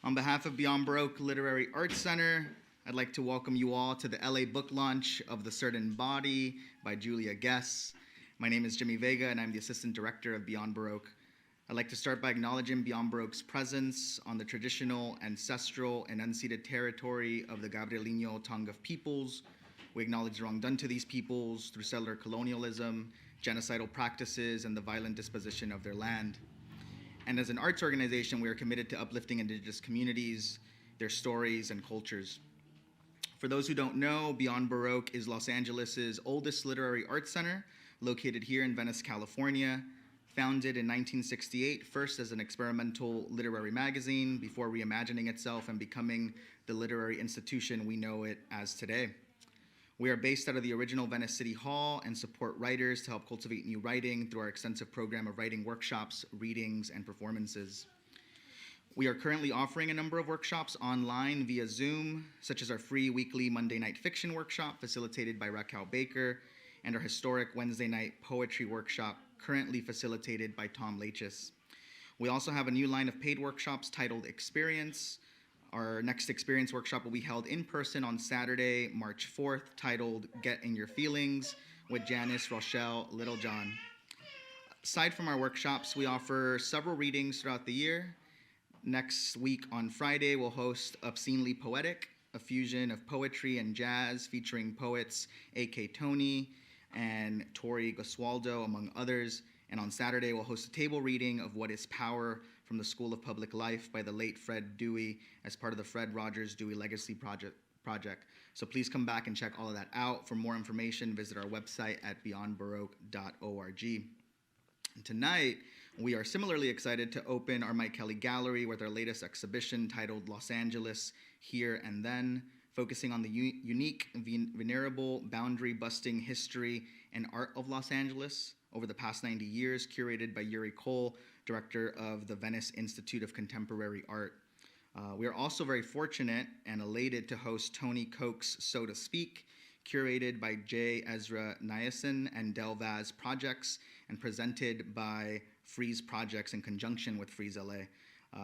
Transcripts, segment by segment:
On behalf of Beyond Baroque Literary Arts Center, I'd like to welcome you all to the LA book launch of The Certain Body by Julia Guez. My name is Jimmy Vega, and I'm the Assistant Director of Beyond Baroque. I'd like to start by acknowledging Beyond Baroque's presence on the traditional, ancestral, and unceded territory of the Gabrielino Tongva peoples. We acknowledge the wrong done to these peoples through settler colonialism, genocidal practices, and the violent disposition of their land. And as an arts organization, we are committed to uplifting Indigenous communities, their stories, and cultures. For those who don't know, Beyond Baroque is Los Angeles' oldest literary arts center, located here in Venice, California. Founded in 1968, first as an experimental literary magazine, before reimagining itself and becoming the literary institution we know it as today. We are based out of the original Venice City Hall and support writers to help cultivate new writing through our extensive program of writing workshops, readings, and performances. We are currently offering a number of workshops online via Zoom, such as our free weekly Monday night fiction workshop facilitated by Raquel Baker, and our historic Wednesday night poetry workshop currently facilitated by Tom Lachis. We also have a new line of paid workshops titled Experience. Our next Experience workshop will be held in person on Saturday, March 4th, titled Get in Your Feelings with Janice Rochelle Littlejohn. Aside from our workshops, we offer several readings throughout the year. Next week on Friday, we'll host Obscenely Poetic, a fusion of poetry and jazz featuring poets A.K. Tony and Tori Goswaldo, among others. And on Saturday, we'll host a table reading of What is Power from the School of Public Life by the late Fred Dewey as part of the Fred Rogers Dewey Legacy Project. So please come back and check all of that out. For more information, visit our website at beyondbaroque.org. And tonight, we are similarly excited to open our Mike Kelly Gallery with our latest exhibition titled Los Angeles, Here and Then, focusing on the unique, venerable, boundary-busting history and art of Los Angeles over the past 90 years, curated by Yuri Cole, director of the Venice Institute of Contemporary Art. We are also very fortunate and elated to host Tony Koch's So to Speak, curated by J. Ezra Niasen and Del Vaz Projects, and presented by Freeze Projects in conjunction with Freeze LA.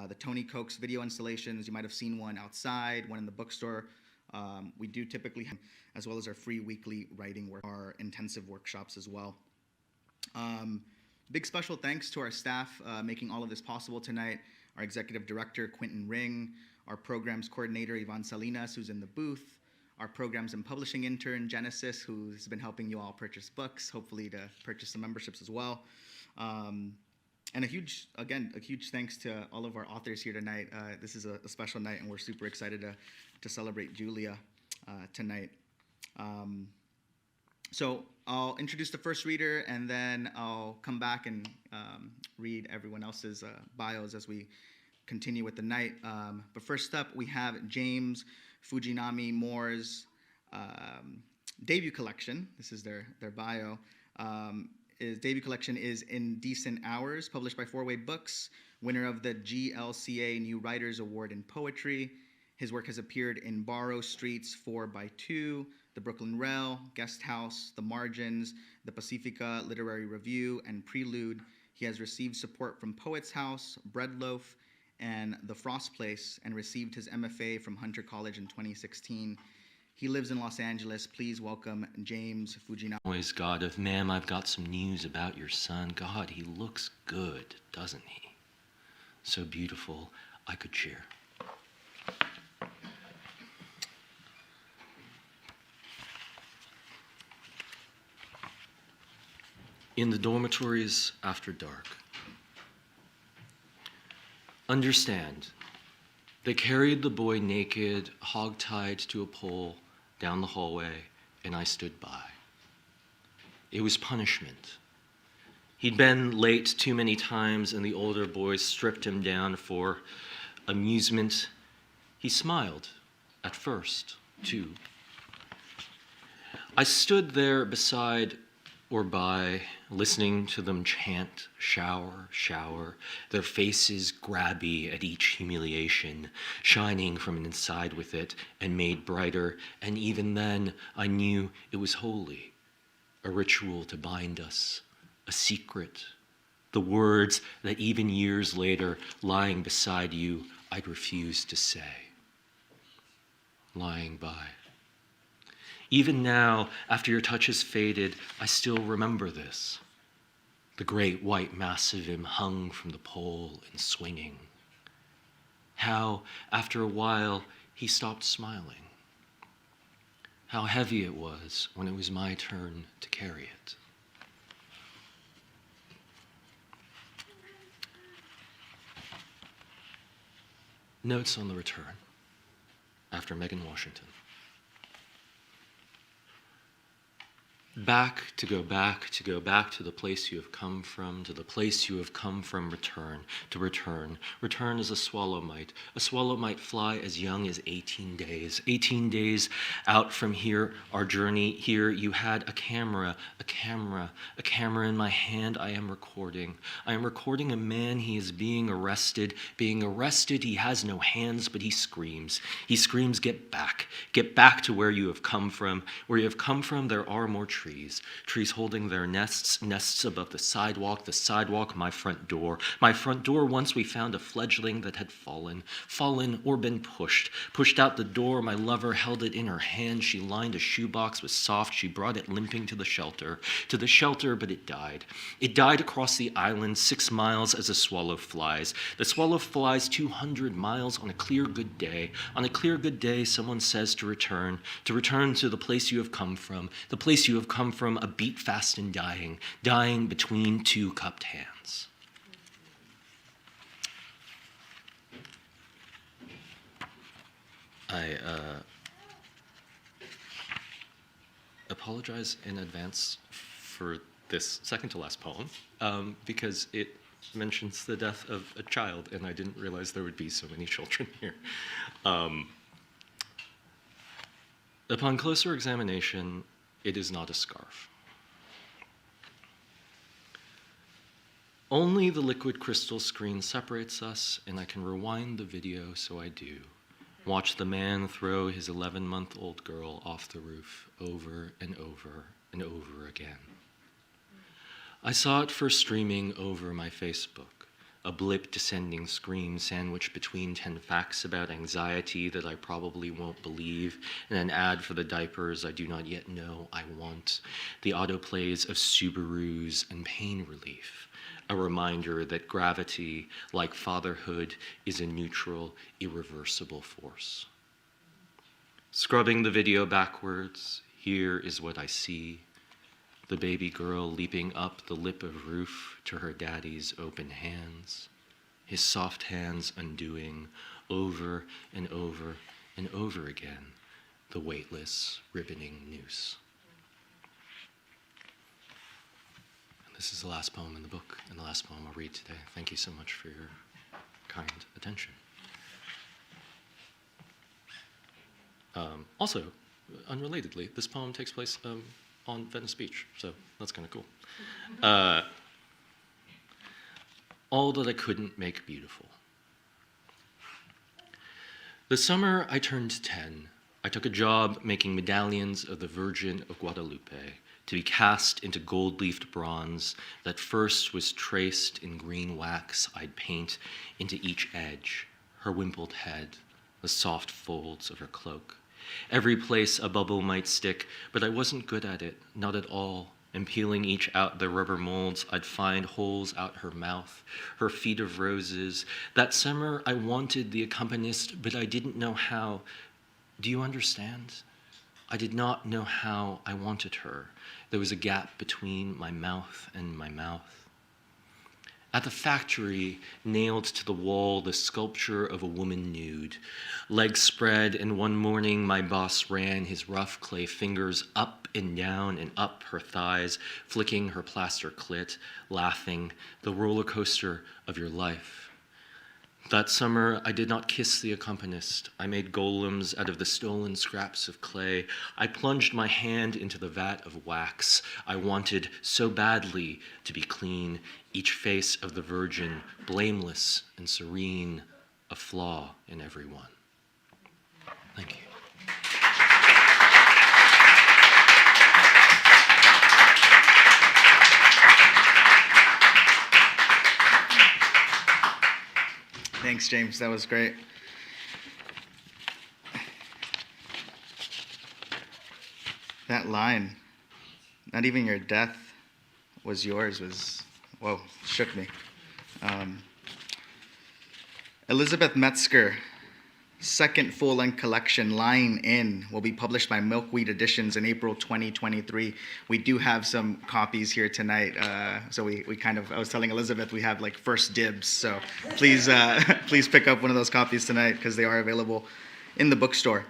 The Tony Koch's video installations, you might have seen one outside, one in the bookstore. We do typically have, as well as our free weekly writing work, our intensive workshops as well. Big special thanks to our staff making all of this possible tonight, our executive director, Quentin Ring, our programs coordinator, Ivan Salinas, who's in the booth, our programs and publishing intern, Genesis, who's been helping you all purchase books, hopefully to purchase some memberships as well. And a huge thanks to all of our authors here tonight. This is a special night, and we're super excited to celebrate Julia tonight. So I'll introduce the first reader, and then I'll come back and read everyone else's bios as we continue with the night. But first up, we have James Fujinami Moore's debut collection. This is their bio. His debut collection is Indecent Hours, published by Four Way Books, winner of the GLCA New Writers Award in Poetry. His work has appeared in Borrow Street's 4x2, the Brooklyn Rail, Guest House, The Margins, the Pacifica Literary Review, and Prelude. He has received support from Poets House, Breadloaf, and The Frost Place, and received his MFA from Hunter College in 2016. He lives in Los Angeles. Please welcome James Fujinami. Always, God, of ma'am, I've got some news about your son. God, he looks good, doesn't he? So beautiful, I could cheer. In the dormitories after dark. Understand, they carried the boy naked, hog-tied to a pole down the hallway, and I stood by. It was punishment. He'd been late too many times, and the older boys stripped him down for amusement. He smiled, at first, too. I stood there beside or by, listening to them chant, shower, shower, their faces grabby at each humiliation, shining from inside with it and made brighter, and even then I knew it was holy, a ritual to bind us, a secret, the words that even years later, lying beside you, I'd refused to say, lying by. Even now, after your touch has faded, I still remember this. The great white mass of him hung from the pole and swinging. How, after a while, he stopped smiling. How heavy it was when it was my turn to carry it. Notes on the return after Megan Washington. Back to go back to the place you have come from, to the place you have come from, return, to return. Return as a swallow might. A swallow might fly as young as 18 days. 18 days out from here, our journey here, you had a camera in my hand. I am recording. I am recording a man. He is being arrested. Being arrested, he has no hands, but he screams. He screams, get back to where you have come from. Where you have come from, there are more trees holding their nests above the sidewalk, my front door. My front door, once we found a fledgling that had fallen or been pushed out the door. My lover held it in her hand. She lined a shoebox with soft. She brought it limping to the shelter, but it died. It died across the island 6 miles as a swallow flies. The swallow flies 200 miles on a clear good day. On a clear good day, someone says to return to the place you have come from, the place you have come from, a beat fast and dying between two cupped hands. I apologize in advance for this second to last poem because it mentions the death of a child, and I didn't realize there would be so many children here. Upon closer examination, it is not a scarf. Only the liquid crystal screen separates us, and I can rewind the video, so I do. Watch the man throw his 11-month-old girl off the roof over and over and over again. I saw it first streaming over my Facebook. A blip descending scream sandwiched between 10 facts about anxiety that I probably won't believe, and an ad for the diapers I do not yet know I want. The autoplays of Subarus and pain relief. A reminder that gravity, like fatherhood, is a neutral, irreversible force. Scrubbing the video backwards, here is what I see. The baby girl leaping up the lip of roof to her daddy's open hands, his soft hands undoing over and over and over again the weightless, ribboning noose. And this is the last poem in the book, and the last poem I'll read today. Thank you so much for your kind attention. Also, unrelatedly, this poem takes place on Venice Beach, so that's kind of cool. All that I couldn't make beautiful. The summer I turned 10, I took a job making medallions of the Virgin of Guadalupe to be cast into gold-leafed bronze that first was traced in green wax I'd paint into each edge, her wimpled head, the soft folds of her cloak. Every place a bubble might stick, but I wasn't good at it, not at all. And peeling each out the rubber molds, I'd find holes out her mouth, her feet of roses. That summer, I wanted the accompanist, but I didn't know how. Do you understand? I did not know how I wanted her. There was a gap between my mouth and my mouth. At the factory, nailed to the wall, the sculpture of a woman nude. Legs spread, and one morning my boss ran his rough clay fingers up and down and up her thighs, flicking her plaster clit, laughing, the roller coaster of your life. That summer, I did not kiss the accompanist. I made golems out of the stolen scraps of clay. I plunged my hand into the vat of wax. I wanted so badly to be clean, each face of the Virgin, blameless and serene, a flaw in every one. Thank you. Thanks, James. That was great. That line, not even your death was yours, whoa, shook me. Elizabeth Metzger, second full-length collection, Lying In, will be published by Milkweed Editions in April 2023. We do have some copies here tonight, so we kind of, I was telling Elizabeth we have like first dibs, so please pick up one of those copies tonight because they are available in the bookstore.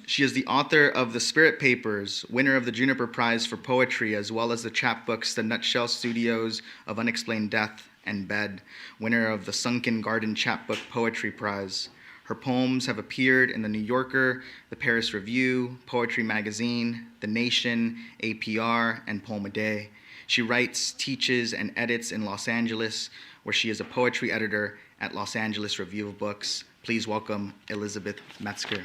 She is the author of The Spirit Papers, winner of the Juniper Prize for Poetry, as well as the chapbooks The Nutshell Studios of Unexplained Death and Bed, winner of the Sunken Garden Chapbook Poetry Prize. Her poems have appeared in The New Yorker, The Paris Review, Poetry Magazine, The Nation, APR, and Poem a Day. She writes, teaches, and edits in Los Angeles, where she is a poetry editor at Los Angeles Review of Books. Please welcome Elizabeth Metzger.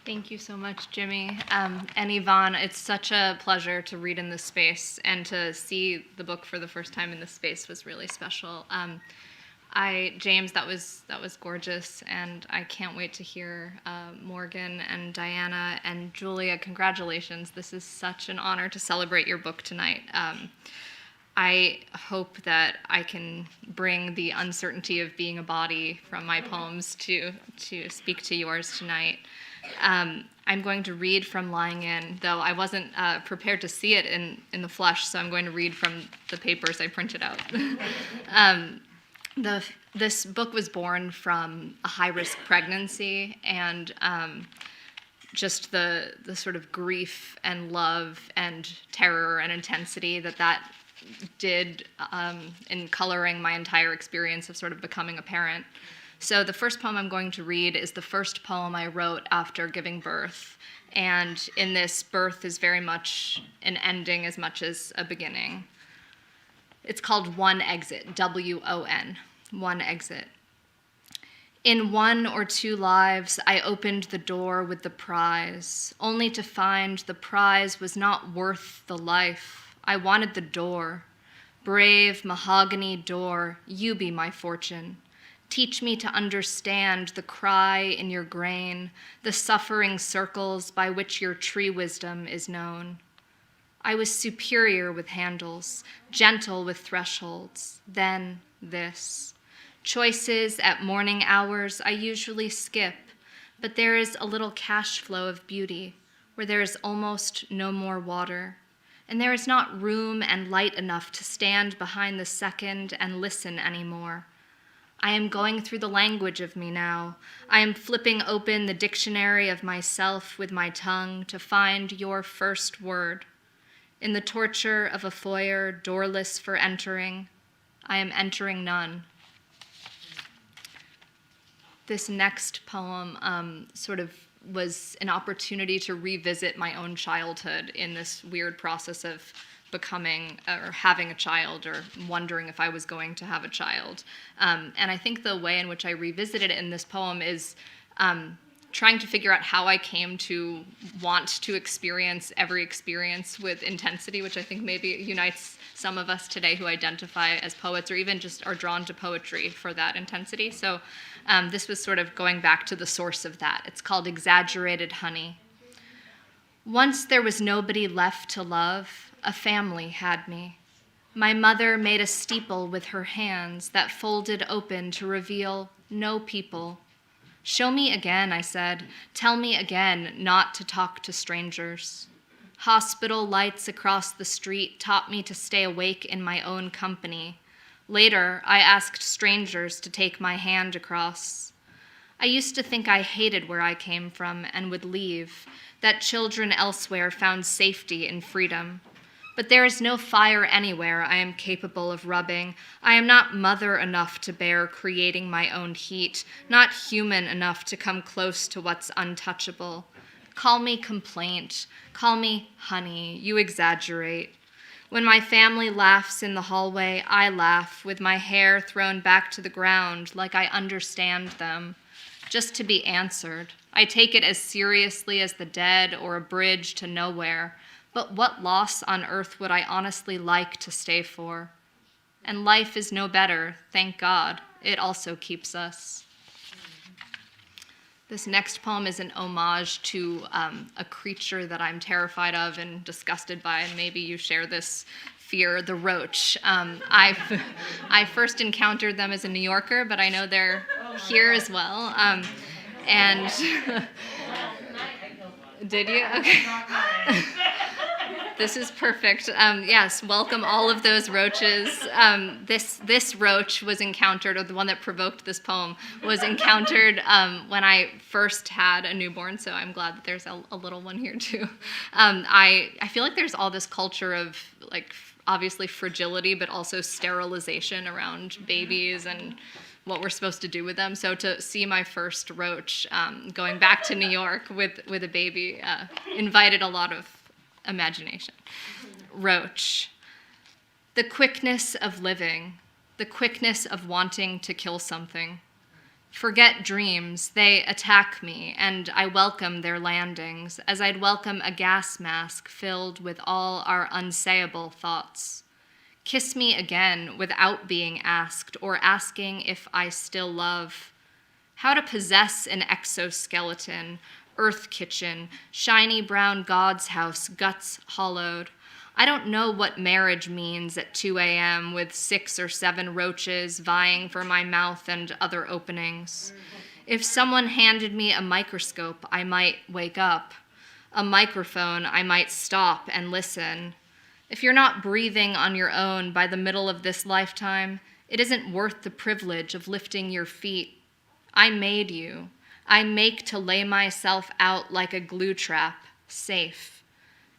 Thank you so much, Jimmy. And Yvonne, it's such a pleasure to read in this space, and to see the book for the first time in this space was really special. James, that was gorgeous, and I can't wait to hear Morgan and Diana and Julia. Congratulations. This is such an honor to celebrate your book tonight. I hope that I can bring the uncertainty of being a body from my poems to speak to yours tonight. I'm going to read from Lying In, though I wasn't prepared to see it in the flesh, so I'm going to read from the papers I printed out. This book was born from a high-risk pregnancy, and just the sort of grief and love and terror and intensity that did in coloring my entire experience of sort of becoming a parent. So the first poem I'm going to read is the first poem I wrote after giving birth. And in this, birth is very much an ending as much as a beginning. It's called One Exit, W-O-N, One Exit. In 1 or 2 lives, I opened the door with the prize, only to find the prize was not worth the life. I wanted the door. Brave mahogany door, you be my fortune. Teach me to understand the cry in your grain, the suffering circles by which your tree wisdom is known. I was superior with handles, gentle with thresholds, then this. Choices at morning hours I usually skip, but there is a little cash flow of beauty where there is almost no more water, and there is not room and light enough to stand behind the second and listen anymore. I am going through the language of me now. I am flipping open the dictionary of myself with my tongue to find your first word. In the torture of a foyer doorless for entering, I am entering none. This next poem sort of was an opportunity to revisit my own childhood in this weird process of becoming or having a child, or wondering if I was going to have a child. And I think the way in which I revisited it in this poem is trying to figure out how I came to want to experience every experience with intensity, which I think maybe unites some of us today who identify as poets, or even just are drawn to poetry for that intensity. So this was sort of going back to the source of that. It's called Exaggerated Honey. Once there was nobody left to love, a family had me. My mother made a steeple with her hands that folded open to reveal no people. Show me again, I said. Tell me again not to talk to strangers. Hospital lights across the street taught me to stay awake in my own company. Later, I asked strangers to take my hand across. I used to think I hated where I came from and would leave, that children elsewhere found safety in freedom. But there is no fire anywhere I am capable of rubbing. I am not mother enough to bear creating my own heat, not human enough to come close to what's untouchable. Call me complaint, call me honey, you exaggerate. When my family laughs in the hallway, I laugh with my hair thrown back to the ground like I understand them, just to be answered. I take it as seriously as the dead or a bridge to nowhere. But what loss on earth would I honestly like to stay for? And life is no better, thank God. It also keeps us. This next poem is an homage to a creature that I'm terrified of and disgusted by, and maybe you share this fear, the roach. I first encountered them as a New Yorker, but I know they're here as well. And did you? Okay. This is perfect. Yes, welcome all of those roaches. This roach was encountered, or the one that provoked this poem, was encountered when I first had a newborn, so I'm glad that there's a little one here too. I feel like there's all this culture of, like, obviously fragility, but also sterilization around babies and what we're supposed to do with them. So to see my first roach going back to New York with a baby invited a lot of imagination. Roach. The quickness of living, the quickness of wanting to kill something. Forget dreams, they attack me, and I welcome their landings, as I'd welcome a gas mask filled with all our unsayable thoughts. Kiss me again without being asked, or asking if I still love. How to possess an exoskeleton, earth kitchen, shiny brown God's house, guts hollowed. I don't know what marriage means at 2 a.m. with 6 or 7 roaches vying for my mouth and other openings. If someone handed me a microscope, I might wake up. A microphone, I might stop and listen. If you're not breathing on your own by the middle of this lifetime, it isn't worth the privilege of lifting your feet. I made you. I make to lay myself out like a glue trap, safe.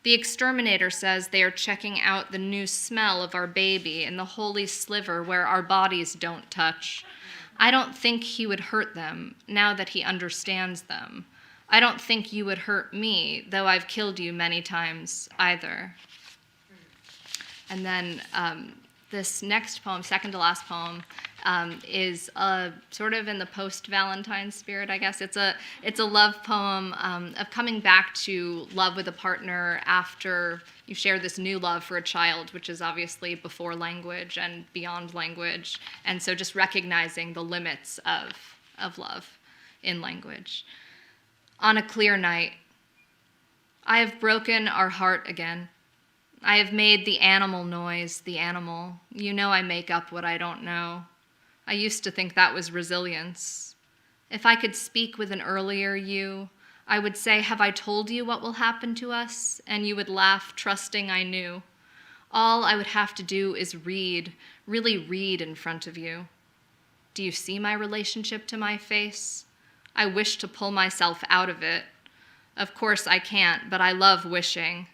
The exterminator says they are checking out the new smell of our baby in the holy sliver where our bodies don't touch. I don't think he would hurt them now that he understands them. I don't think you would hurt me, though I've killed you many times either. And then this next poem, second to last poem, is sort of in the post-Valentine spirit, I guess. It's a love poem of coming back to love with a partner after you share this new love for a child, which is obviously before language and beyond language. And so just recognizing the limits of love in language. On a clear night, I have broken our heart again. I have made the animal noise, the animal. You know I make up what I don't know. I used to think that was resilience. If I could speak with an earlier you, I would say, have I told you what will happen to us? And you would laugh, trusting I knew. All I would have to do is read, really read in front of you. Do you see my relationship to my face? I wish to pull myself out of it. Of course I can't, but I love wishing.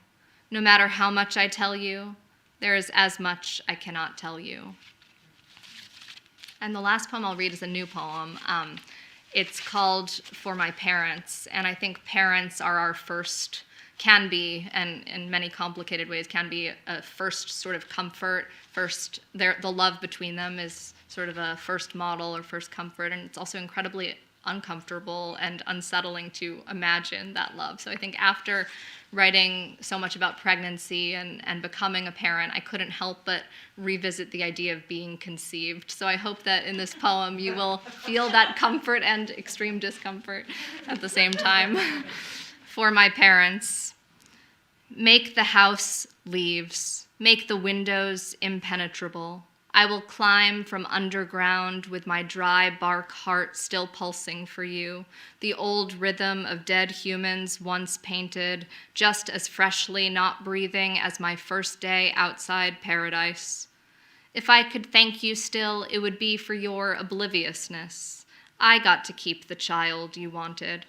No matter how much I tell you, there is as much I cannot tell you. And the last poem I'll read is a new poem. It's called For My Parents, and I think parents are our first, can be, and in many complicated ways, can be a first sort of comfort, the love between them is sort of a first model or first comfort, and it's also incredibly uncomfortable and unsettling to imagine that love. So I think after writing so much about pregnancy and becoming a parent, I couldn't help but revisit the idea of being conceived. So I hope that in this poem you will feel that comfort and extreme discomfort at the same time. For my parents, make the house leaves, make the windows impenetrable. I will climb from underground with my dry bark heart still pulsing for you, the old rhythm of dead humans once painted, just as freshly not breathing as my first day outside paradise. If I could thank you still, it would be for your obliviousness. I got to keep the child you wanted.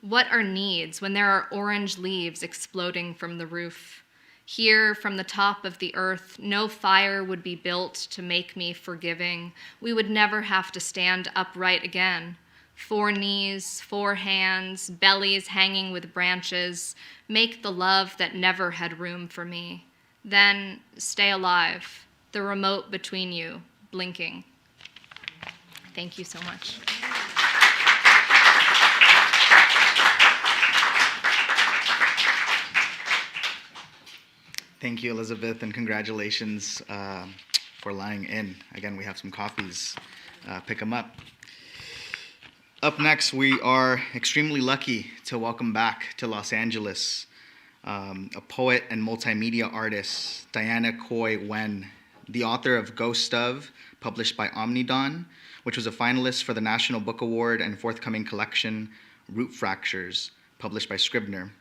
What are needs when there are orange leaves exploding from the roof? Here, from the top of the earth, no fire would be built to make me forgiving. We would never have to stand upright again. 4 knees, 4 hands, bellies hanging with branches, make the love that never had room for me. Then stay alive, the remote between you, blinking. Thank you so much. Thank you, Elizabeth, and congratulations for lying in. Again, we have some copies. Pick them up. Up next, we are extremely lucky to welcome back to Los Angeles a poet and multimedia artist, Diana Khoi Nguyen, the author of Ghost of, published by Omnidon, which was a finalist for the National Book Award and forthcoming collection, Root Fractures, published by Scribner.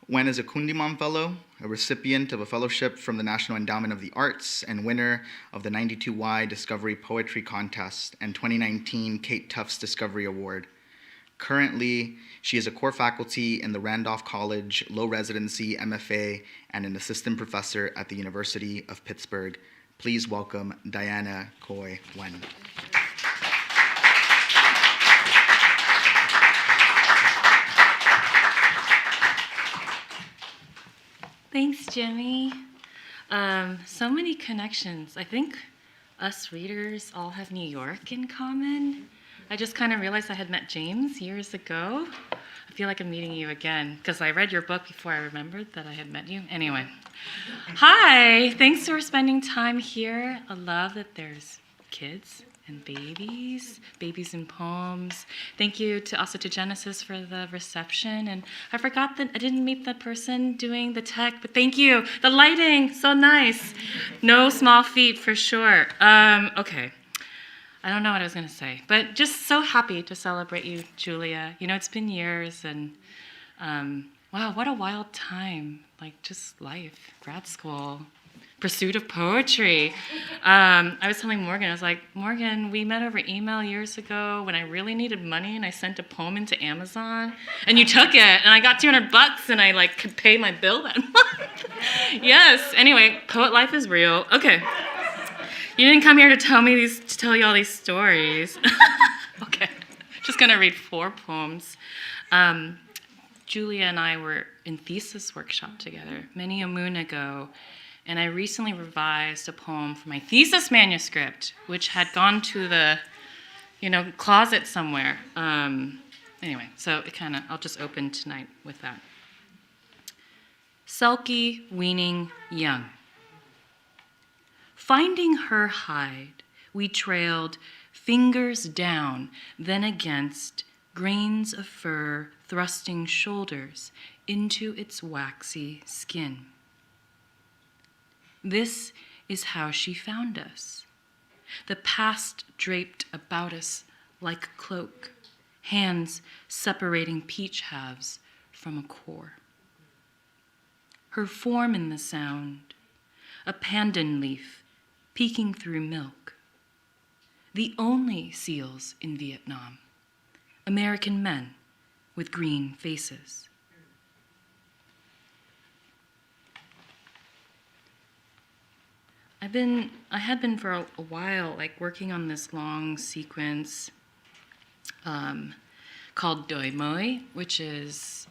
Nguyen is a Kundiman Fellow, a recipient of a fellowship from the National Endowment of the Arts, and winner of the 92Y Discovery Poetry Contest and 2019 Kate Tufts Discovery Award. Currently, she is a core faculty in the Randolph College Low Residency MFA and an assistant professor at the University of Pittsburgh. Please welcome Diana Khoi Nguyen. Thanks, Jimmy. So many connections. I think us readers all have New York in common. I just kind of realized I had met James years ago. I feel like I'm meeting you again because I read your book before I remembered that I had met you. Anyway, hi. Thanks for spending time here. I love that there's kids and babies and poems. Thank you also to Genesis for the reception. And I forgot that I didn't meet the person doing the tech, but thank you. The lighting, so nice. No small feat for sure. Okay. I don't know what I was going to say, but just so happy to celebrate you, Julia. You know, it's been years, and wow, what a wild time. Like, just life, grad school, pursuit of poetry. I was telling Morgan, I was like, Morgan, we met over email years ago when I really needed money, and I sent a poem into Amazon, and you took it, and I got $200, and I, could pay my bill that month. Yes, anyway, poet life is real. Okay. You didn't come here to tell you all these stories. Okay, just gonna read 4 poems. Julia and I were in thesis workshop together many a moon ago, and I recently revised a poem for my thesis manuscript, which had gone to the, closet somewhere. Anyway, so I'll just open tonight with that. Sulky, weaning, young. Finding her hide, we trailed fingers down, then against grains of fur thrusting shoulders into its waxy skin. This is how she found us. The past draped about us like a cloak, hands separating peach halves from a core. Her form in the sound, a pandan leaf peeking through milk. The only seals in Vietnam, American men with green faces. I had been for a while working on this long sequence called Doi Moi, which is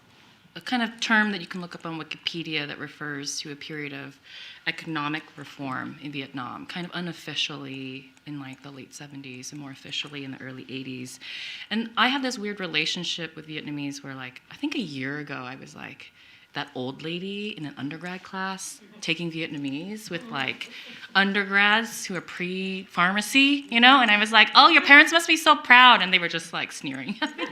a kind of term that you can look up on Wikipedia that refers to a period of economic reform in Vietnam, kind of unofficially in the late 70s and more officially in the early 80s. And I have this weird relationship with Vietnamese where I think a year ago I was that old lady in an undergrad class taking Vietnamese with undergrads who are pre-pharmacy, and I was like, oh, your parents must be so proud. And they were just sneering at me.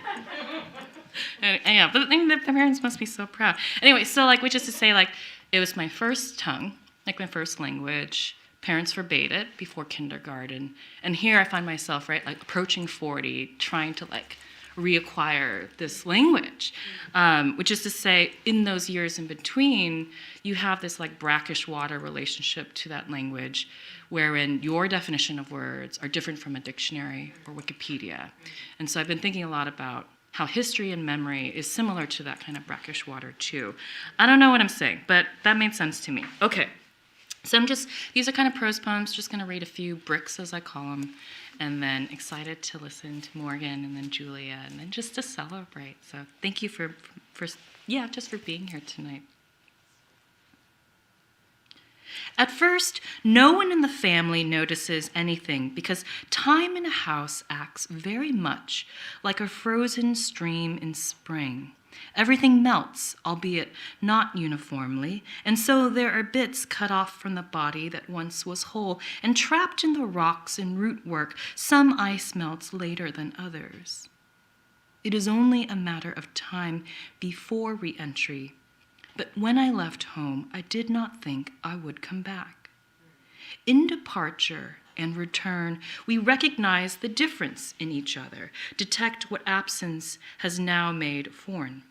And, yeah, but the parents must be so proud. Anyway, so which is to say it was my first tongue, my first language. Parents forbade it before kindergarten. And here I find myself, approaching 40, trying to reacquire this language, which is to say, in those years in between, you have this brackish water relationship to that language, wherein your definition of words are different from a dictionary or Wikipedia. And so I've been thinking a lot about how history and memory is similar to that kind of brackish water too. I don't know what I'm saying, but that made sense to me. Okay, so these are kind of prose poems, just gonna read a few bricks as I call them, and then excited to listen to Morgan and then Julia, and then just to celebrate. So thank you for being here tonight. At first, no one in the family notices anything because time in a house acts very much like a frozen stream in spring, Everything melts, albeit not uniformly, and so there are bits cut off from the body that once was whole, and trapped in the rocks and root work, some ice melts later than others. It is only a matter of time before re-entry, but when I left home, I did not think I would come back. In departure and return, we recognize the difference in each other, detect what absence has now made foreign.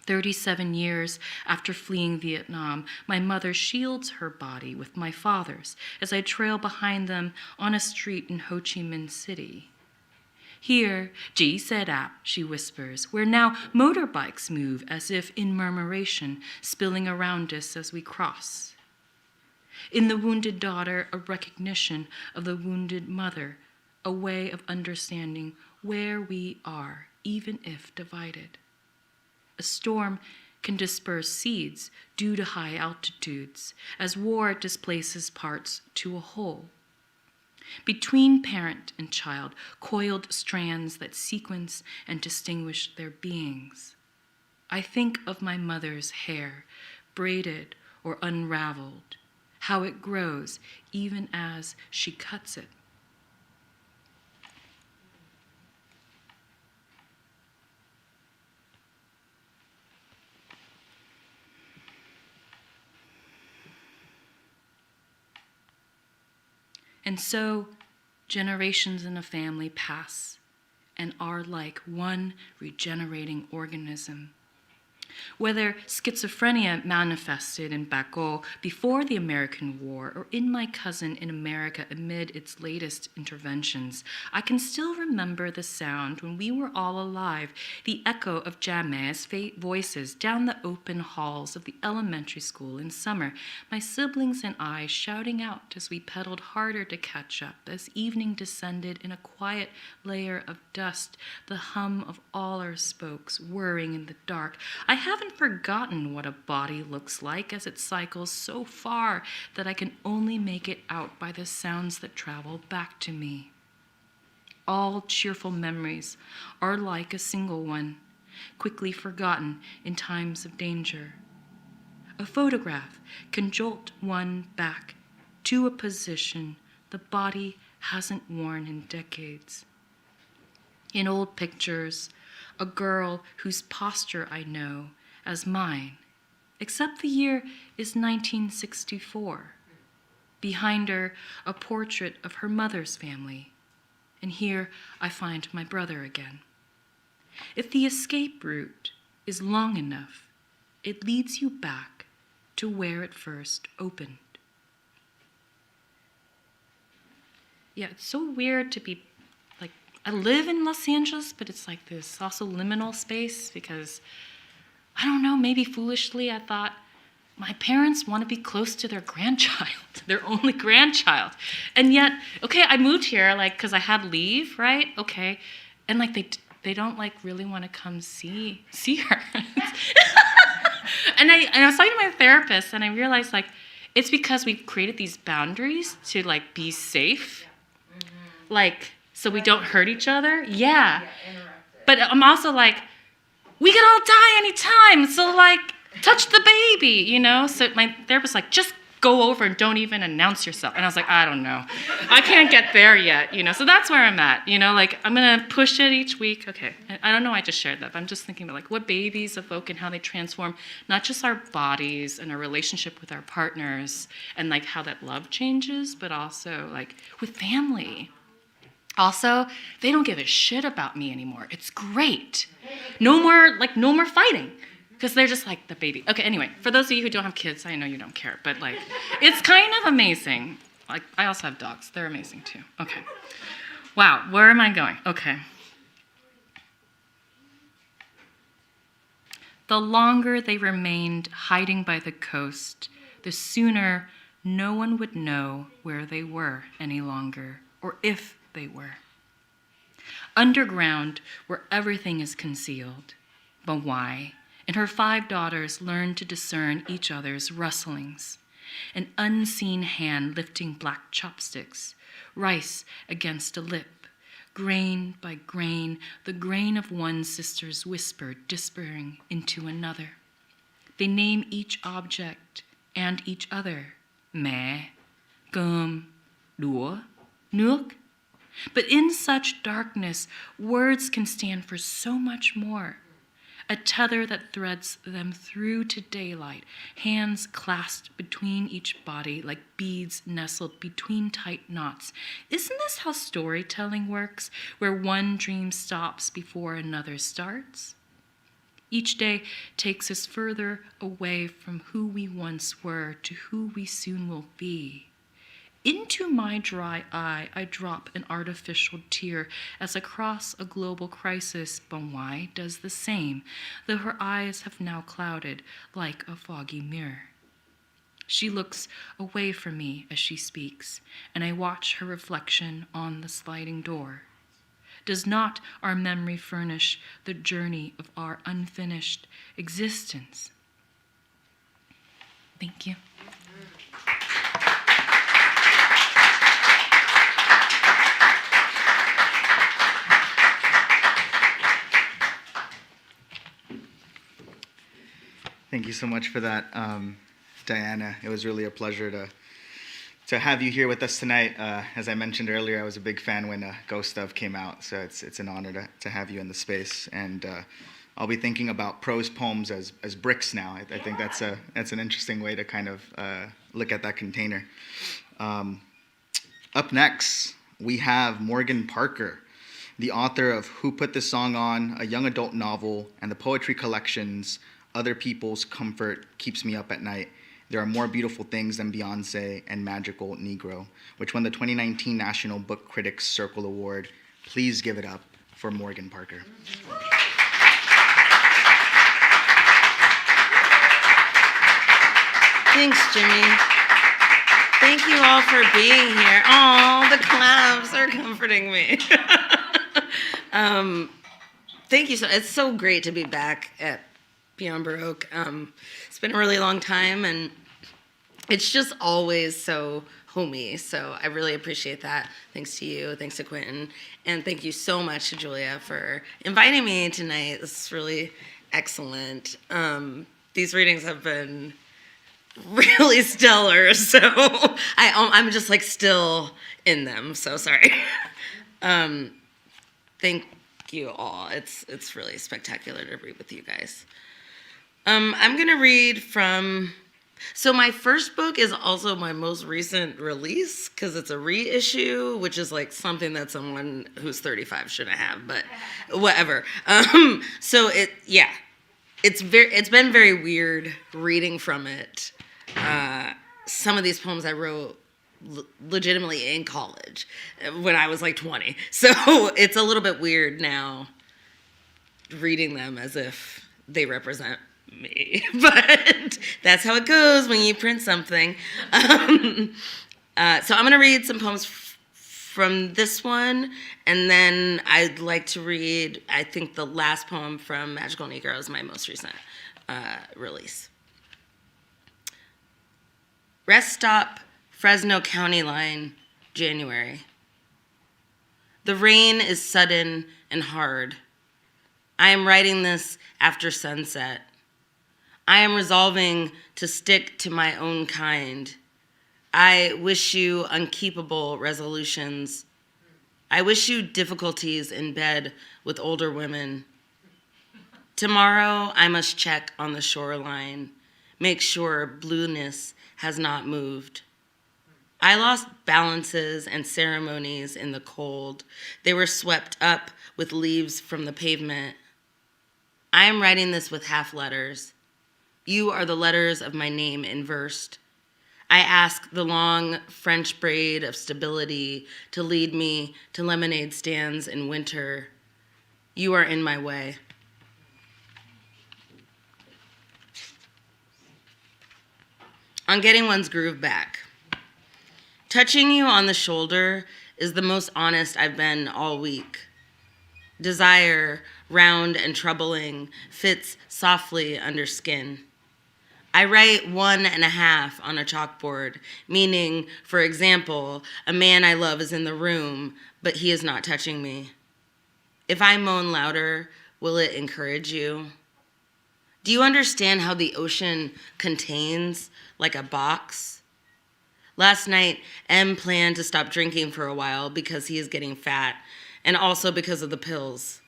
37 years after fleeing Vietnam, my mother shields her body with my father's as I trail behind them on a street in Ho Chi Minh City. Here, Ji said ap, she whispers, where now motorbikes move as if in murmuration, spilling around us as we cross. In the wounded daughter, a recognition of the wounded mother, a way of understanding where we are, even if divided. A storm can disperse seeds due to high altitudes, as war displaces parts to a whole. Between parent and child, coiled strands that sequence and distinguish their beings. I think of my mother's hair, braided or unraveled, how it grows even as she cuts it. And so, generations in a family pass and are like one regenerating organism. Whether schizophrenia manifested in Baco before the American War or in my cousin in America amid its latest interventions, I can still remember the sound when we were all alive, the echo of Jammeh's voices down the open halls of the elementary school in summer, my siblings and I shouting out as we pedaled harder to catch up as evening descended in a quiet layer of dust, the hum of all our spokes whirring in the dark. I haven't forgotten what a body looks like as it cycles so far that I can only make it out by the sounds that travel back to me. All cheerful memories are like a single one, quickly forgotten in times of danger. A photograph can jolt one back to a position the body hasn't worn in decades. In old pictures, a girl whose posture I know as mine, except the year is 1964. Behind her, a portrait of her mother's family. And here I find my brother again. If the escape route is long enough, it leads you back to where it first opened. Yeah, it's so weird to be like, I live in Los Angeles, but it's like this also liminal space because, I don't know, maybe foolishly I thought, my parents want to be close to their grandchild, their only grandchild. And yet, okay, I moved here like because I had leave, right? Okay. And like they don't like really want to come see her. And I was talking to my therapist and I realized like it's because we've created these boundaries to like be safe. Mm-hmm. Like so we don't hurt each other. Yeah. But I'm also like, we could all die anytime. So like touch the baby, you know? So my therapist was like, just go over and don't even announce yourself. And I was like, I don't know. I can't get there yet, you know? So that's where I'm at, you know? Like, I'm going to push it each week. Okay. I don't know why I just shared that, but I'm just thinking about, like, what babies evoke and how they transform not just our bodies and our relationship with our partners and, like, how that love changes, but also, like, with family. Also, they don't give a shit about me anymore. It's great. No more fighting. Because they're just like the baby. Okay, anyway, for those of you who don't have kids, I know you don't care, but like, it's kind of amazing. Like, I also have dogs. They're amazing too. Okay. Wow, where am I going? Okay. The longer they remained hiding by the coast, the sooner no one would know where they were any longer, or if they were. Underground, where everything is concealed. But why? And her 5 daughters learned to discern each other's rustlings. An unseen hand lifting black chopsticks, rice against a lip, Grain by grain, the grain of one sister's whisper disappearing into another. They name each object and each other. Mẹ, cơm, đũa, nước. But in such darkness, words can stand for so much more. A tether that threads them through to daylight, hands clasped between each body like beads nestled between tight knots. Isn't this how storytelling works, where one dream stops before another starts? Each day takes us further away from who we once were to who we soon will be. Into my dry eye, I drop an artificial tear as across a global crisis, Bonwai does the same, though her eyes have now clouded like a foggy mirror. She looks away from me as she speaks, and I watch her reflection on the sliding door. Does not our memory furnish the journey of our unfinished existence? Thank you. Thank you so much for that, Diana. It was really a pleasure to have you here with us tonight. As I mentioned earlier, I was a big fan when Ghost of came out, so it's an honor to have you in the space. And I'll be thinking about prose poems as bricks now. I think that's an interesting way to kind of look at that container. Up next, we have Morgan Parker, the author of Who Put This Song On, a young adult novel, and the poetry collections Other People's Comfort Keeps Me Up at Night. There Are More Beautiful Things Than Beyonce and Magical Negro, which won the 2019 National Book Critics Circle Award. Please give it up for Morgan Parker. Thanks, Jimmy. Thank you all for being here. Oh, the claps are comforting me. Thank you. It's so great to be back at Beyond Baroque. It's been a really long time, and it's just always so homey. So I really appreciate that. Thanks to you. Thanks to Quentin. And thank you so much to Julia for inviting me tonight. This is really excellent. These readings have been really stellar, so I'm just like still in them. So sorry. Thank you all. It's really spectacular to read with you guys. I'm gonna read from. So my first book is also my most recent release because it's a reissue, which is like something that someone who's 35 shouldn't have, but whatever. So it's been very weird reading from it. Some of these poems I wrote legitimately in college when I was like 20. So it's a little bit weird now reading them as if they represent me, but that's how it goes when you print something. So I'm going to read some poems from this one, and then I'd like to read, I think, the last poem from Magical Negro is my most recent release. Rest stop, Fresno County line, January. The rain is sudden and hard. I am writing this after sunset. I am resolving to stick to my own kind. I wish you unkeepable resolutions. I wish you difficulties in bed with older women. Tomorrow I must check on the shoreline, make sure blueness has not moved. I lost balances and ceremonies in the cold. They were swept up with leaves from the pavement. I am writing this with half letters. You are the letters of my name inversed. I ask the long French braid of stability to lead me to lemonade stands in winter. You are in my way. On getting one's groove back. Touching you on the shoulder is the most honest I've been all week. Desire, round and troubling, fits softly under skin. I write 1.5 on a chalkboard, meaning, for example, a man I love is in the room, but he is not touching me. If I moan louder, will it encourage you? Do you understand how the ocean contains like a box? Last night, M planned to stop drinking for a while because he is getting fat and also because of the pills.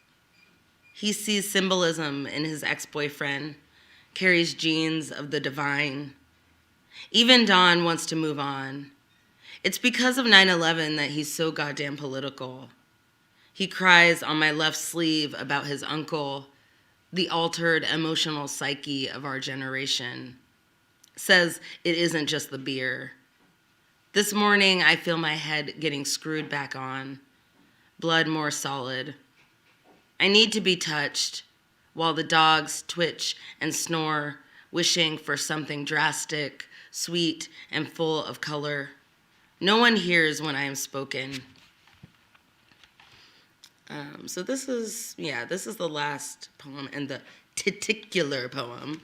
He sees symbolism in his ex-boyfriend, carries genes of the divine. Even Dawn wants to move on. It's because of 9/11 that he's so goddamn political. He cries on my left sleeve about his uncle, the altered emotional psyche of our generation. Says it isn't just the beer. This morning, I feel my head getting screwed back on, blood more solid. I need to be touched while the dogs twitch and snore, wishing for something drastic, sweet, and full of color. No one hears when I am spoken. So this is the last poem and the titicular poem.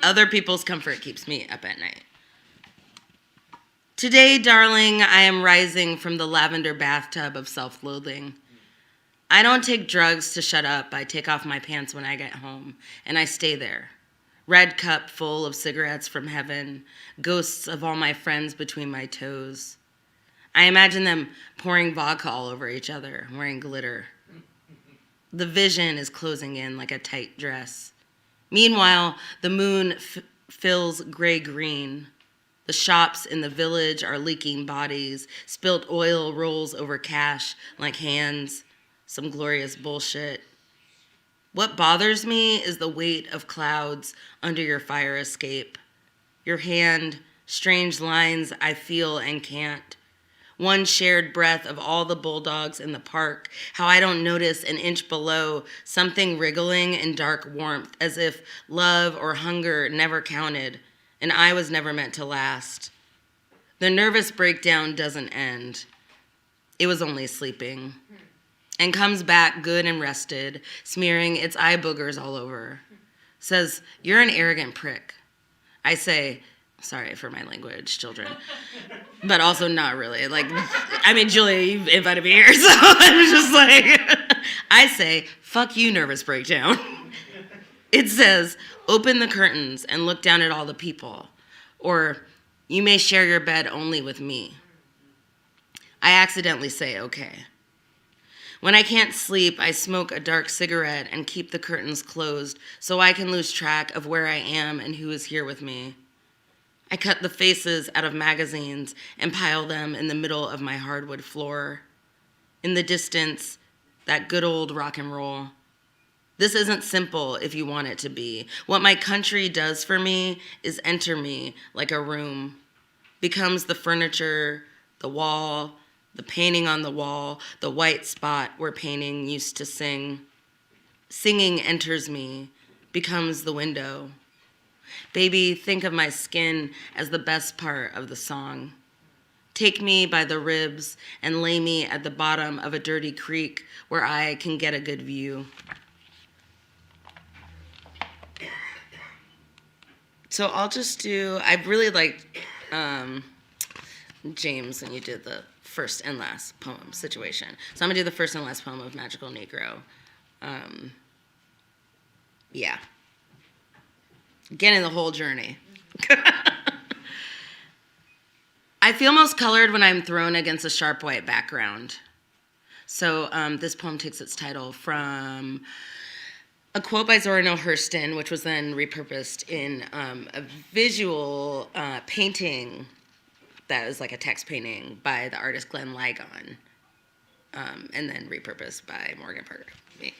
Other people's comfort keeps me up at night. Today, darling, I am rising from the lavender bathtub of self-loathing. I don't take drugs to shut up. I take off my pants when I get home, and I stay there. Red cup full of cigarettes from heaven, ghosts of all my friends between my toes. I imagine them pouring vodka all over each other, wearing glitter. The vision is closing in like a tight dress. Meanwhile, the moon fills gray-green. The shops in the village are leaking bodies. Spilt oil rolls over cash like hands. Some glorious bullshit. What bothers me is the weight of clouds under your fire escape. Your hand, strange lines I feel and can't. One shared breath of all the bulldogs in the park, how I don't notice an inch below something wriggling in dark warmth as if love or hunger never counted and I was never meant to last. The nervous breakdown doesn't end. It was only sleeping. And comes back good and rested, smearing its eye boogers all over. Says, you're an arrogant prick. I say, sorry for my language, children. But also not really. Julia, you invited me here, so I'm just like, I say, fuck you, nervous breakdown. It says, open the curtains and look down at all the people. Or, you may share your bed only with me. I accidentally say, okay. When I can't sleep, I smoke a dark cigarette and keep the curtains closed so I can lose track of where I am and who is here with me. I cut the faces out of magazines and pile them in the middle of my hardwood floor. In the distance, that good old rock and roll. This isn't simple if you want it to be. What my country does for me is enter me like a room. Becomes the furniture, the wall, the painting on the wall, the white spot where painting used to sing. Singing enters me, becomes the window. Baby, think of my skin as the best part of the song. Take me by the ribs and lay me at the bottom of a dirty creek where I can get a good view. So I'll just I really liked James when you did the first and last poem situation. So I'm gonna do the first and last poem of Magical Negro. Yeah. Getting the whole journey. I feel most colored when I'm thrown against a sharp white background. So this poem takes its title from a quote by Zora Neale Hurston, which was then repurposed in a visual painting that was like a text painting by the artist Glenn Ligon, and then repurposed by Morgan Parker. Me.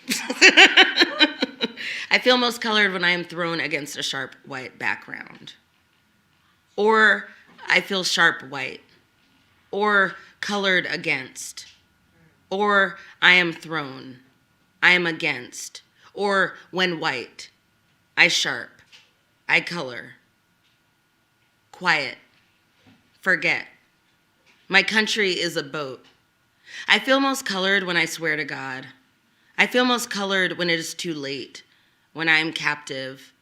I feel most colored when I am thrown against a sharp white background. Or I feel sharp white. Or colored against. Or I am thrown. I am against. Or when white. I sharp. I color. Quiet. Forget. My country is a boat. I feel most colored when I swear to God. I feel most colored when it is too late, when I am captive.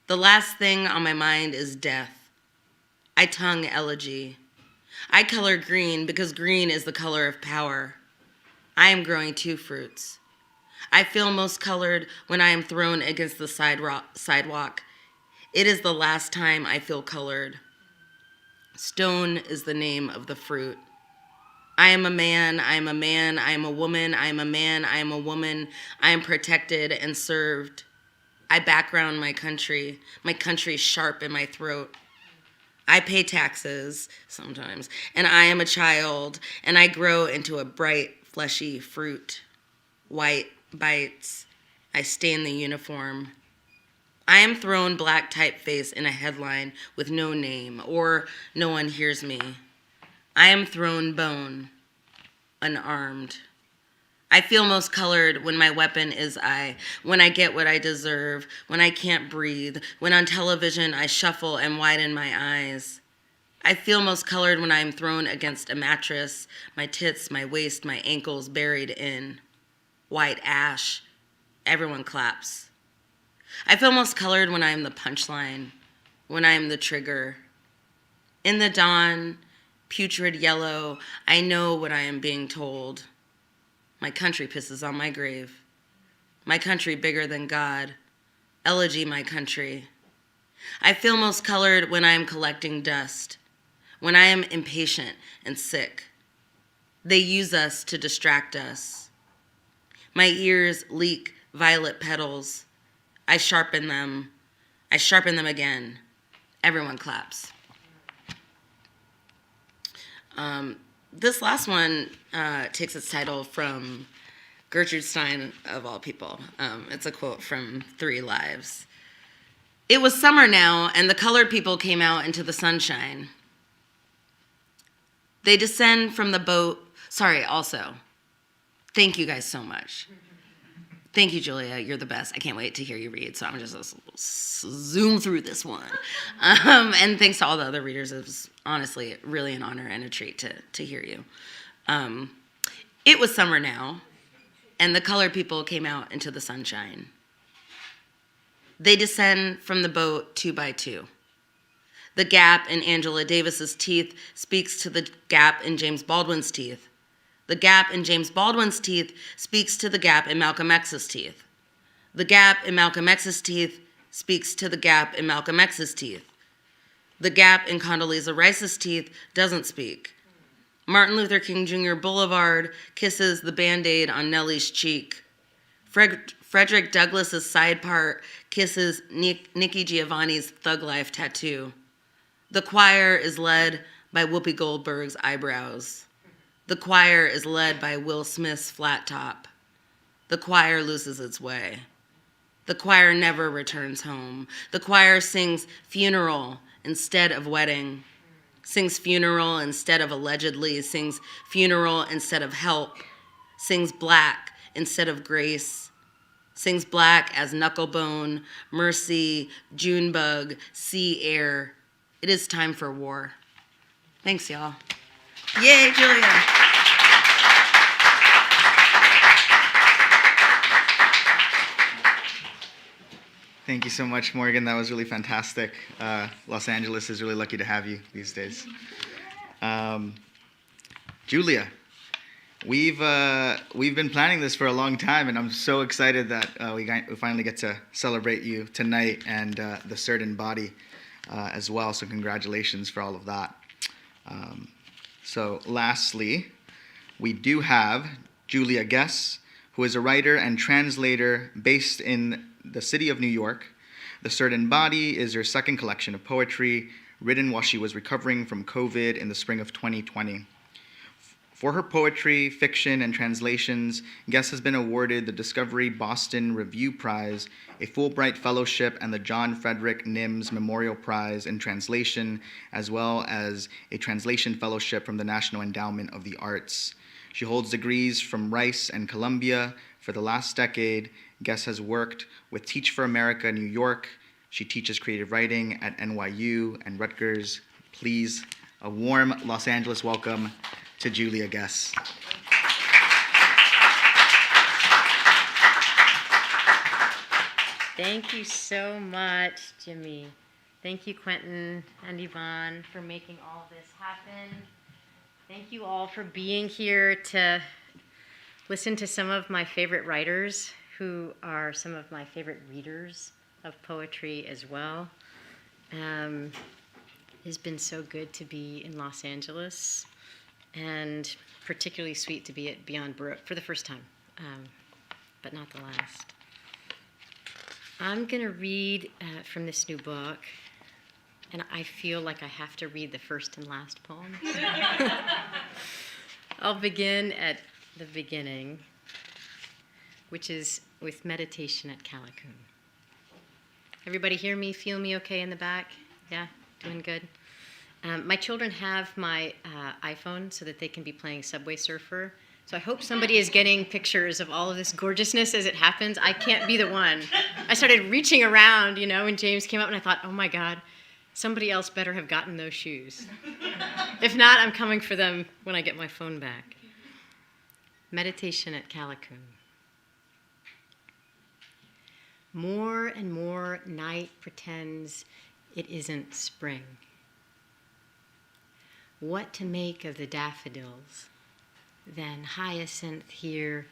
The last thing on my mind is death. I tongue elegy. I color green because green is the color of power. I am growing 2 fruits, I feel most colored when I am thrown against the sidewalk. It is the last time I feel colored. Stone is the name of the fruit. I am a man, I am a man, I am a woman, I am a man, I am a woman. I am protected and served. I background my country sharp in my throat. I pay taxes sometimes, and I am a child, and I grow into a bright, fleshy fruit. White bites. I stain the uniform. I am thrown black typeface in a headline with no name, or no one hears me. I am thrown bone, unarmed. I feel most colored when my weapon is I, when I get what I deserve, when I can't breathe, when on television I shuffle and widen my eyes. I feel most colored when I am thrown against a mattress, my tits, my waist, my ankles buried in. White ash. Everyone claps. I feel most colored when I am the punchline, when I am the trigger. In the dawn, putrid yellow, I know what I am being told. My country pisses on my grave. My country bigger than God. Elegy my country. I feel most colored when I am collecting dust, when I am impatient and sick. They use us to distract us. My ears leak violet petals. I sharpen them. I sharpen them again. Everyone claps. This last one takes its title from Gertrude Stein, of all people. It's a quote from 3 Lives. It was summer now, and the colored people came out into the sunshine. They descend from the boat. Sorry, also, thank you guys so much. Thank you, Julia. You're the best. I can't wait to hear you read, so I'm just going to zoom through this one. And thanks to all the other readers. It was honestly really an honor and a treat to hear you. It was summer now, and the colored people came out into the sunshine. They descend from the boat 2 by 2. The gap in Angela Davis's teeth speaks to the gap in James Baldwin's teeth. The gap in James Baldwin's teeth speaks to the gap in Malcolm X's teeth. The gap in Malcolm X's teeth speaks to the gap in Malcolm X's teeth. The gap in Condoleezza Rice's teeth doesn't speak. Martin Luther King Jr. Boulevard kisses the Band-Aid on Nellie's cheek. Frederick Douglass's side part kisses Nikki Giovanni's Thug Life tattoo. The choir is led by Whoopi Goldberg's eyebrows. The choir is led by Will Smith's flat top. The choir loses its way. The choir never returns home. The choir sings funeral instead of wedding, sings funeral instead of allegedly, sings funeral instead of help, sings black instead of grace, sings black as knucklebone, mercy, Junebug, sea air. It is time for war. Thanks, y'all. Yay, Julia. Thank you so much, Morgan. That was really fantastic. Los Angeles is really lucky to have you these days. Julia, we've been planning this for a long time, and I'm so excited that we finally get to celebrate you tonight and the certain body as well. So congratulations for all of that. So lastly, we do have Julia Guez, who is a writer and translator based in the city of New York. The Certain Body is her second collection of poetry, written while she was recovering from COVID in the spring of 2020. For her poetry, fiction, and translations, Guez has been awarded the Discovery Boston Review Prize, a Fulbright Fellowship, and the John Frederick Nims Memorial Prize in Translation, as well as a Translation Fellowship from the National Endowment of the Arts. She holds degrees from Rice and Columbia. For the last decade, Guez has worked with Teach for America New York. She teaches creative writing at NYU and Rutgers. Please, a warm Los Angeles welcome to Julia Guez. Thank you so much, Jimmy. Thank you, Quentin and Yvonne, for making all this happen. Thank you all for being here to listen to some of my favorite writers who are some of my favorite readers of poetry as well. It's been so good to be in Los Angeles, and particularly sweet to be at Beyond Baroque for the first time, but not the last. I'm going to read from this new book, and I feel like I have to read the first and last poem. I'll begin at the beginning, which is with Meditation at Calicoon. Everybody hear me, feel me okay in the back? Yeah, doing good? My children have my iPhone so that they can be playing Subway Surfer. So I hope somebody is getting pictures of all of this gorgeousness as it happens. I can't be the one. I started reaching around, when James came up, and I thought, oh my God, somebody else better have gotten those shoes. If not, I'm coming for them when I get my phone back. Meditation at Calicoon. More and more night pretends it isn't spring. What to make of the daffodils, then hyacinth here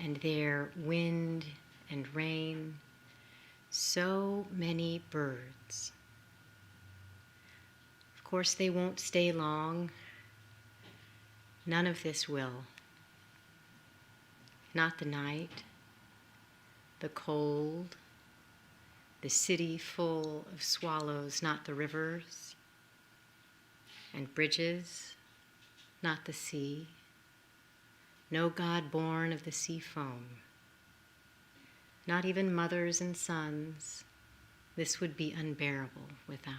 and there, wind and rain, so many birds. Of course, they won't stay long. None of this will. Not the night, the cold, the city full of swallows, not the rivers and bridges, not the sea, no God born of the sea foam, not even mothers and sons. This would be unbearable without.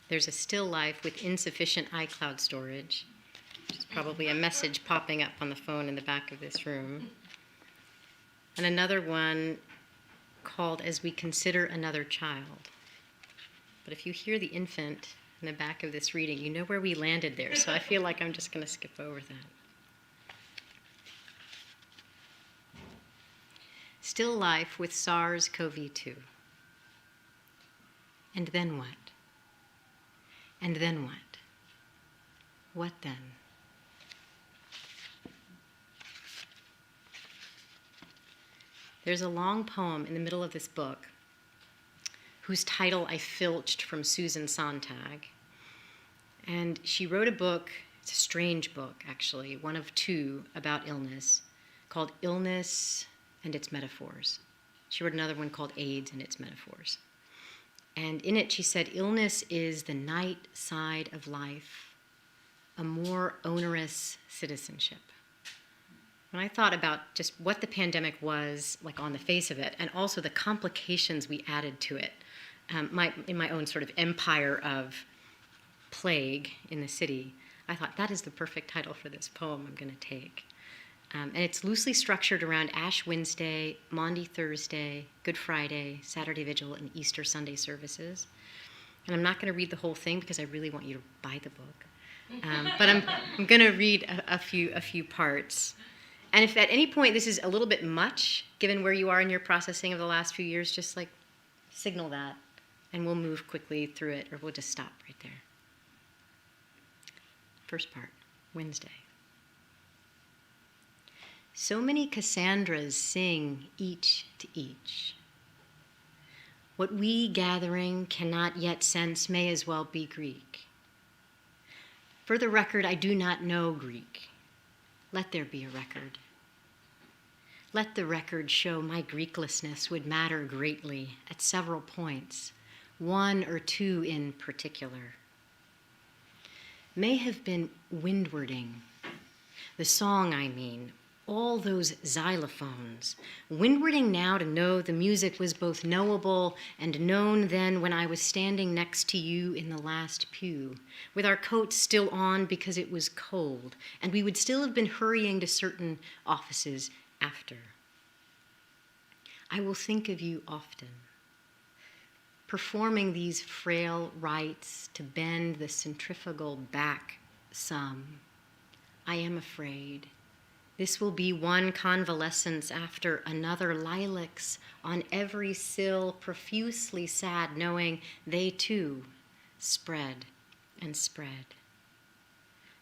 There's a still life with insufficient iCloud storage, which is probably a message popping up on the phone in the back of this room. And another one called As We Consider Another Child. But if you hear the infant in the back of this reading, you know where we landed there, so I feel like I'm just going to skip over that. Still life with SARS-CoV-2. And then what? And then what? What then? There's a long poem in the middle of this book whose title I filched from Susan Sontag. And she wrote a book, it's a strange book actually, one of two about illness, called Illness and Its Metaphors. She wrote another one called AIDS and Its Metaphors. And in it she said, illness is the night side of life, a more onerous citizenship. When I thought about just what the pandemic was, like on the face of it, and also the complications we added to it, in my own sort of empire of plague in the city, I thought that is the perfect title for this poem I'm going to take. And it's loosely structured around Ash Wednesday, Maundy Thursday, Good Friday, Saturday Vigil, and Easter Sunday services. And I'm not going to read the whole thing because I really want you to buy the book. But I'm going to read a few parts. And if at any point this is a little bit much, given where you are in your processing of the last few years, just like signal that, and we'll move quickly through it, or we'll just stop right there. First part, Wednesday. So many Cassandras sing each to each. What we gathering cannot yet sense may as well be Greek. For the record, I do not know Greek. Let there be a record. Let the record show my Greeklessness would matter greatly at several points, one or two in particular. May have been windwarding, the song I mean, all those xylophones, windwarding now to know the music was both knowable and known then when I was standing next to you in the last pew, with our coats still on because it was cold, and we would still have been hurrying to certain offices after. I will think of you often, performing these frail rites to bend the centrifugal back some. I am afraid. This will be one convalescence after another, lilacs on every sill, profusely sad, knowing they too spread and spread,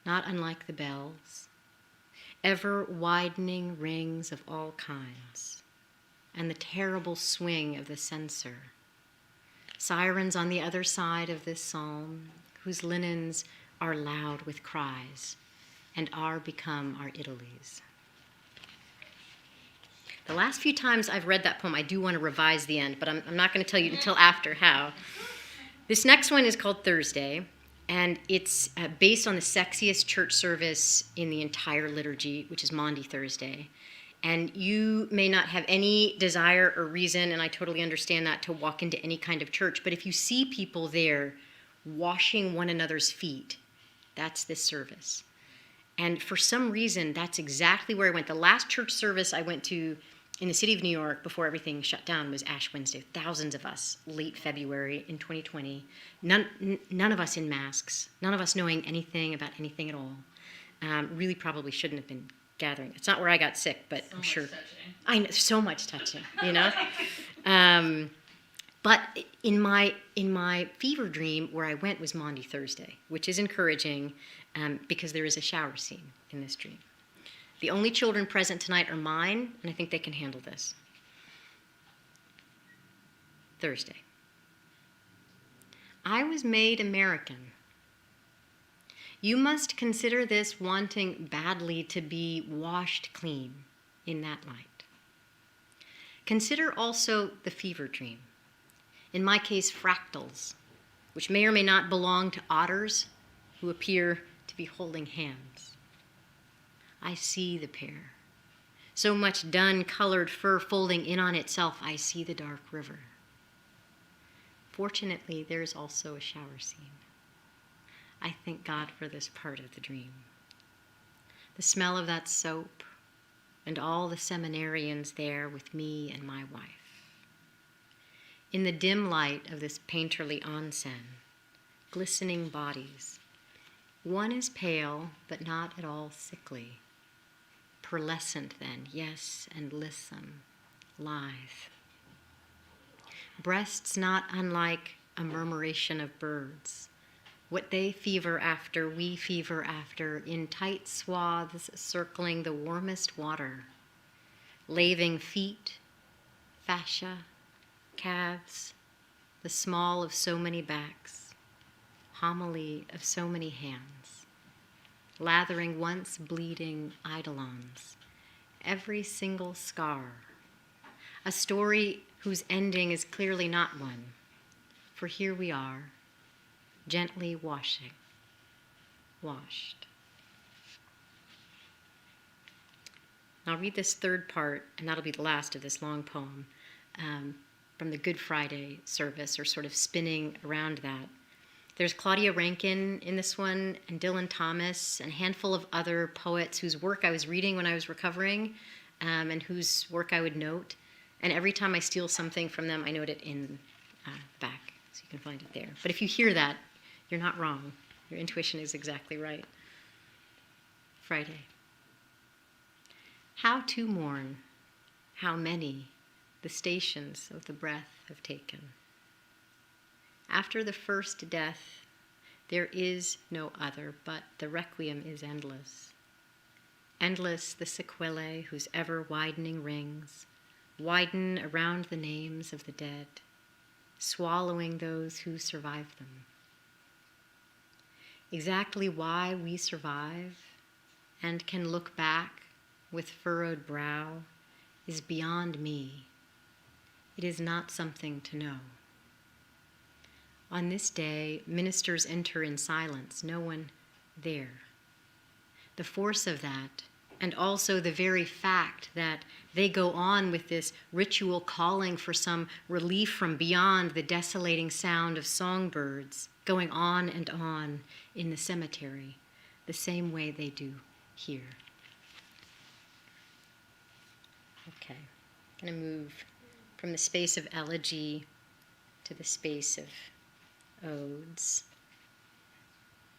not unlike the bells, ever widening rings of all kinds, and the terrible swing of the censer, sirens on the other side of this psalm, whose linens are loud with cries, and are become our Italies. The last few times I've read that poem, I do want to revise the end, but I'm not going to tell you until after how. This next one is called Thursday, and it's based on the sexiest church service in the entire liturgy, which is Maundy Thursday. And you may not have any desire or reason, and I totally understand that, to walk into any kind of church, but if you see people there washing one another's feet, that's this service. And for some reason, that's exactly where I went. The last church service I went to in the city of New York before everything shut down was Ash Wednesday. Thousands of us, late February in 2020. None of us in masks. None of us knowing anything about anything at all. Really probably shouldn't have been gathering. It's not where I got sick, but I'm sure. I know, so much touching, you know? But in my fever dream, where I went was Maundy Thursday, which is encouraging because there is a shower scene in this dream. The only children present tonight are mine, and I think they can handle this. Thursday. I was made American. You must consider this wanting badly to be washed clean in that light. Consider also the fever dream. In my case, fractals, which may or may not belong to otters who appear to be holding hands. I see the pair. So much dun colored fur folding in on itself, I see the dark river. Fortunately, there is also a shower scene. I thank God for this part of the dream. The smell of that soap and all the seminarians there with me and my wife. In the dim light of this painterly onsen, glistening bodies, one is pale but not at all sickly. Pearlescent then, yes, and lissome, lithe. Breasts not unlike a murmuration of birds. What they fever after, we fever after, in tight swaths circling the warmest water. Laving feet, fascia, calves, the small of so many backs, homily of so many hands. Lathering once bleeding eidolons, every single scar, a story whose ending is clearly not one, for here we are, gently washing, washed. I'll read this third part, and that'll be the last of this long poem, from the Good Friday service, or sort of spinning around that. There's Claudia Rankine in this one, and Dylan Thomas, and a handful of other poets whose work I was reading when I was recovering, and whose work I would note. And every time I steal something from them, I note it in the back, so you can find it there. But if you hear that, you're not wrong. Your intuition is exactly right. Friday. How to mourn, how many the stations of the breath have taken. After the first death, there is no other, but the requiem is endless. Endless the sequelae whose ever-widening rings widen around the names of the dead, swallowing those who survive them. Exactly why we survive and can look back with furrowed brow is beyond me. It is not something to know. On this day, ministers enter in silence, no one there. The force of that, and also the very fact that they go on with this ritual calling for some relief from beyond the desolating sound of songbirds, going on and on in the cemetery, the same way they do here. Okay, I'm going to move from the space of elegy to the space of odes.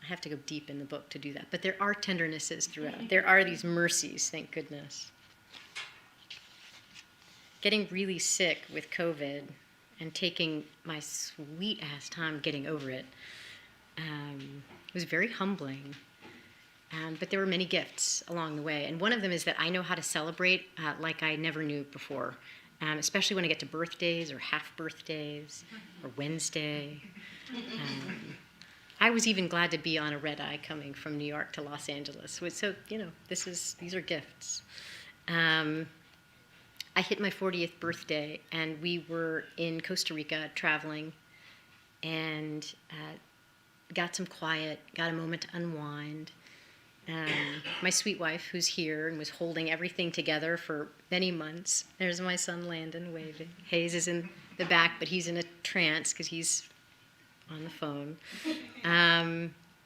I have to go deep in the book to do that, but there are tendernesses throughout. There are these mercies, thank goodness. Getting really sick with COVID and taking my sweet ass time getting over it It was very humbling. But there were many gifts along the way. And one of them is that I know how to celebrate like I never knew before, especially when I get to birthdays or half birthdays or Wednesday. I was even glad to be on a red eye coming from New York to Los Angeles. So, these are gifts. I hit my 40th birthday, and we were in Costa Rica traveling, and got some quiet, got a moment to unwind. My sweet wife, who's here and was holding everything together for many months. There's my son Landon waving. Hayes is in the back, but he's in a trance because he's on the phone.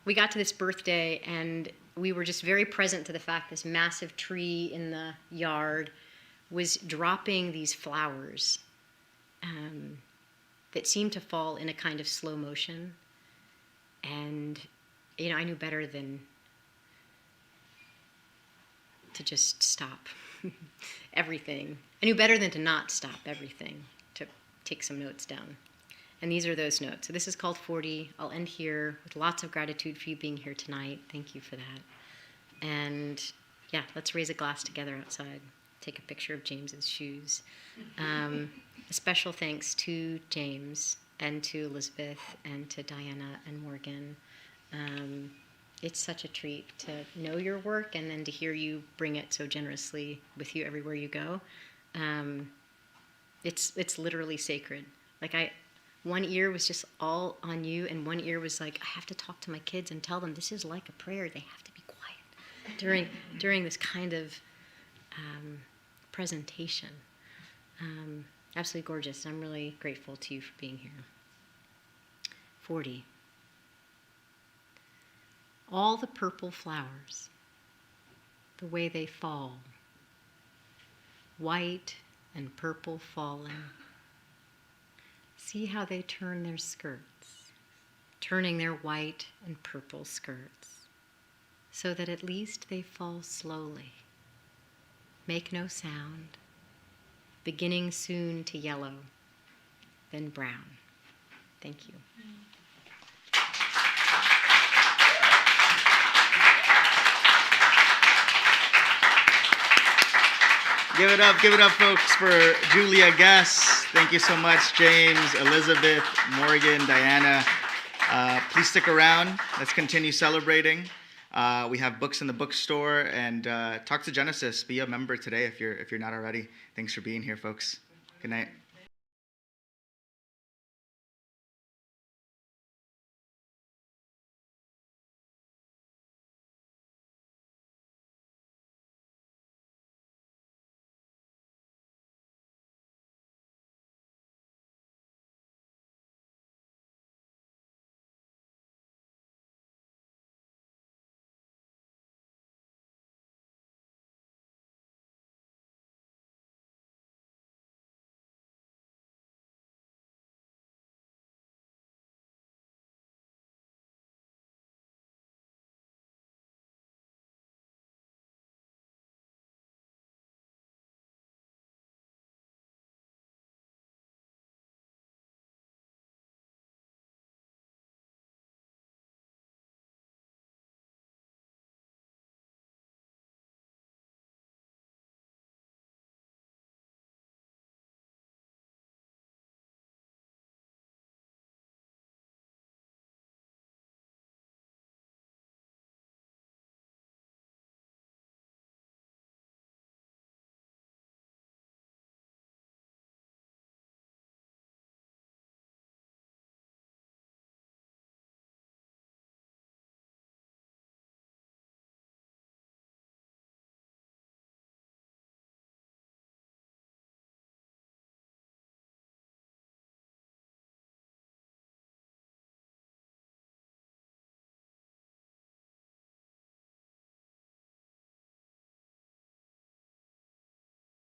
We got to this birthday, and we were just very present to the fact this massive tree in the yard was dropping these flowers that seemed to fall in a kind of slow motion. And, I knew better than to just stop everything. I knew better than to not stop everything, to take some notes down. And these are those notes. So this is called 40. I'll end here with lots of gratitude for you being here tonight. Thank you for that. And yeah, let's raise a glass together outside. Take a picture of James's shoes. A special thanks to James and to Elizabeth and to Diana and Morgan. It's such a treat to know your work and then to hear you bring it so generously with you everywhere you go. It's literally sacred. One ear was just all on you, and one ear was like, I have to talk to my kids and tell them this is like a prayer. They have to be quiet during this kind of presentation. Absolutely gorgeous. I'm really grateful to you for being here. 40. All the purple flowers, the way they fall, white and purple falling. See how they turn their skirts, turning their white and purple skirts, so that at least they fall slowly, make no sound, beginning soon to yellow, then brown. Thank you. Give it up, folks, for Julia Guez. Thank you so much, James, Elizabeth, Morgan, Diana. Please stick around. Let's continue celebrating. We have books in the bookstore, and talk to Genesis. Be a member today if you're not already. Thanks for being here, folks. Good night.